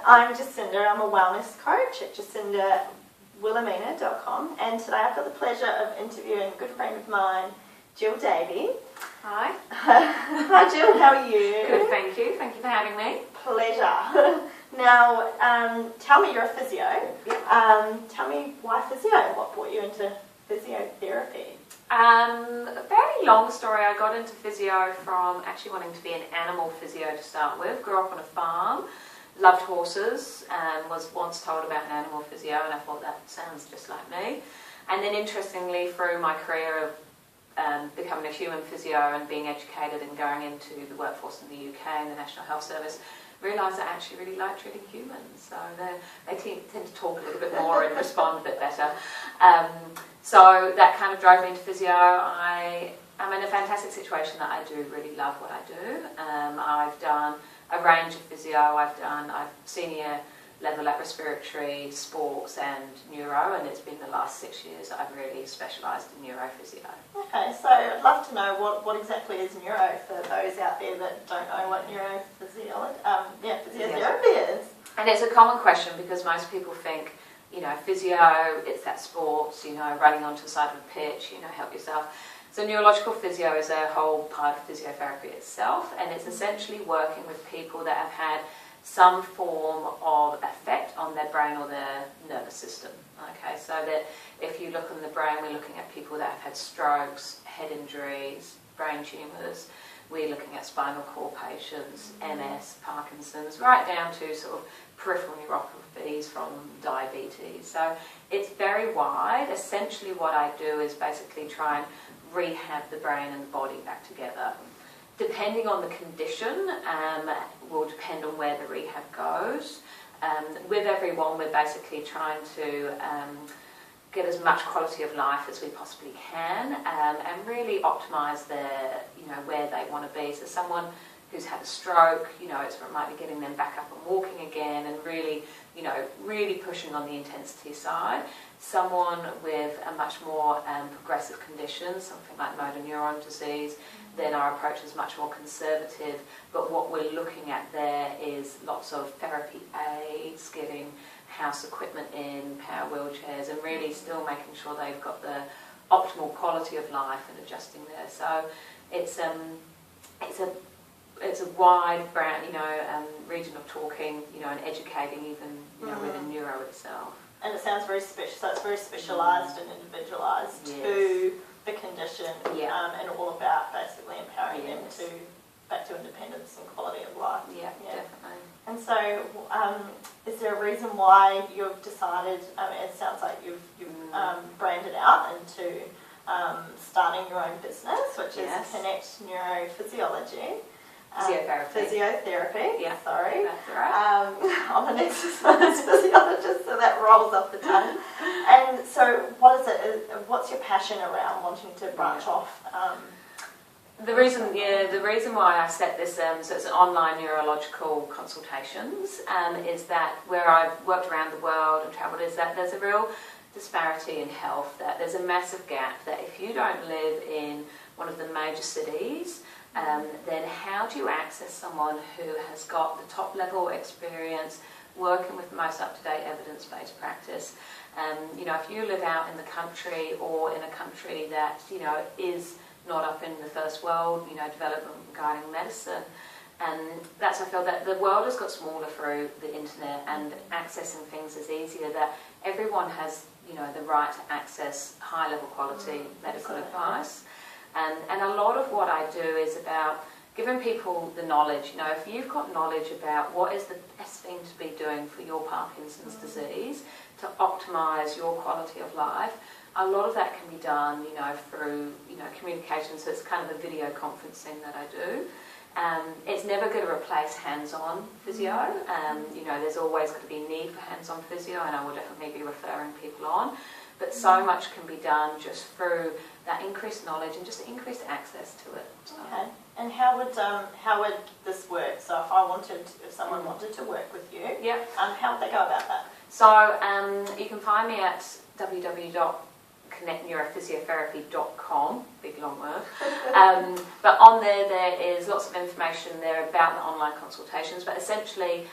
I'm Jacinda. I'm a wellness coach at JacindaWilhelmina.com, and today I've got the pleasure of interviewing a good friend of mine, Gilly Davy. Hi. Hi Jill, how are you? Good, thank you. Thank you for having me. Pleasure. Now, tell me, you're a physio. Yep. Tell me why physio? What brought you into physiotherapy? A very long story. I got into physio from actually wanting to be an animal physio to start with. Grew up on a farm, loved horses, and was once told about an animal physio, and I thought that sounds just like me. And then interestingly, through my career of becoming a human physio and being educated and going into the workforce in the UK and the National Health Service, realised I actually really like treating humans. So they tend to talk a little bit more and respond a bit better. So that kind of drove me into physio. I'm in a fantastic situation that I do really love what I do. I've done a range of physio. I've senior level at respiratory, sports and neuro, and it's been the last 6 years that I've really specialised in neurophysio. Okay, so I'd love to know what exactly is neuro for those out there that don't know what physiotherapy is. And it's a common question because most people think, physio, it's that sports, running onto the side of a pitch, help yourself. So neurological physio is a whole part of physiotherapy itself, and it's essentially working with people that have had some form of effect on their brain or their nervous system. Okay, so that if you look on the brain, we're looking at people that have had strokes, head injuries, brain tumours. We're looking at spinal cord patients, MS, Parkinson's, right down to sort of peripheral neuropathies from diabetes. So it's very wide. Essentially what I do is basically try and rehab the brain and the body back together. Depending on the condition, will depend on where the rehab goes. With everyone, we're basically trying to get as much quality of life as we possibly can, and really optimise where they want to be. So someone who's had a stroke, it might be getting them back up and walking again, and really pushing on the intensity side. Someone with a much more progressive condition, something like motor neuron disease, then our approach is much more conservative, but what we're looking at there is lots of therapy aids, getting house equipment in, power wheelchairs, and really still making sure they've got the optimal quality of life and adjusting there. So it's a wide region of talking, and educating even within neuro itself. And it sounds very special. So it's very specialised and individualised to the condition, and all about basically empowering them to back to independence and quality of life. Yeah, definitely. And so, is there a reason why you've decided? It sounds like you've branded out into starting your own business, which is Connect Neurophysiology. Physiotherapy. Yeah, sorry. That's all right. I'm an exercise physiologist, so that rolls off the tongue. And so, what is it? What's your passion around wanting to branch off? The reason why I set this, so it's an online neurological consultations, is that where I've worked around the world and travelled, is that there's a real disparity in health. That there's a massive gap. That if you don't live in one of the major cities, then how do you access someone who has got the top level experience working with the most up-to-date evidence-based practice? If you live out in the country or in a country that is not up in the first world, development regarding medicine, and I feel that the world has got smaller through the internet, and accessing things is easier. That everyone has the right to access high-level quality medical advice. And a lot of what I do is about giving people the knowledge. If you've got knowledge about what is the best thing to be doing for your Parkinson's disease to optimise your quality of life, a lot of that can be done, through, communication. So it's kind of a video conferencing that I do. It's never going to replace hands-on physio. There's always going to be need for hands-on physio, and I will definitely be referring people on. But so much can be done just through that increased knowledge and just increased access to it. Okay. And how would this work? So if someone wanted to work with you, how would they go about that? So you can find me at connectneurophysiotherapy.com, big long word. But on there is lots of information there about the online consultations, but essentially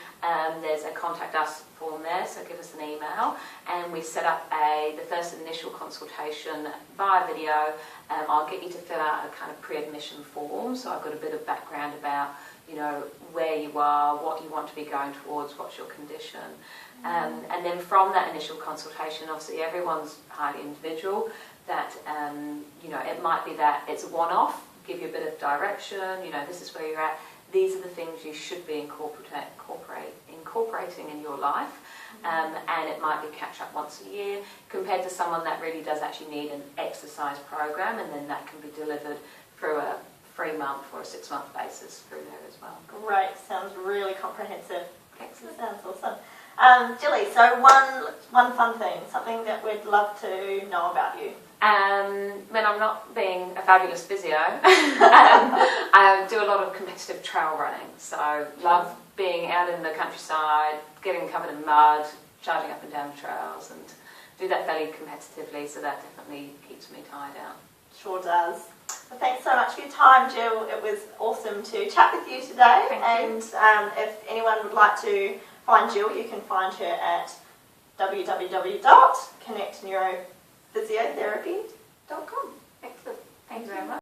there's a contact us form there, so give us an email, and we set up the first initial consultation via video. I'll get you to fill out a kind of pre-admission form, so I've got a bit of background about, you know, where you are, what you want to be going towards, what's your condition. And then from that initial consultation, obviously everyone's highly individual, that, you know, it might be that it's a one-off, give you a bit of direction, you know, this is where you're at, these are the things you should be incorporating in your life, and it might be catch up once a year, compared to someone that really does actually need an exercise program, and then that can be delivered through a 3-month or a 6-month basis through there as well. Great, sounds really comprehensive. Excellent. Sounds awesome. Gilly, so one fun thing, something that we'd love to know about you. When I'm not being a fabulous physio, I do a lot of competitive trail running. So love being out in the countryside, getting covered in mud, charging up and down trails, and do that fairly competitively. So that definitely keeps me tired out. Sure does. Well, thanks so much for your time, Jill. It was awesome to chat with you today. Thank you. And if anyone would like to find Jill, you can find her at www.connectneurophysiotherapy.com. Excellent. Thank you very much.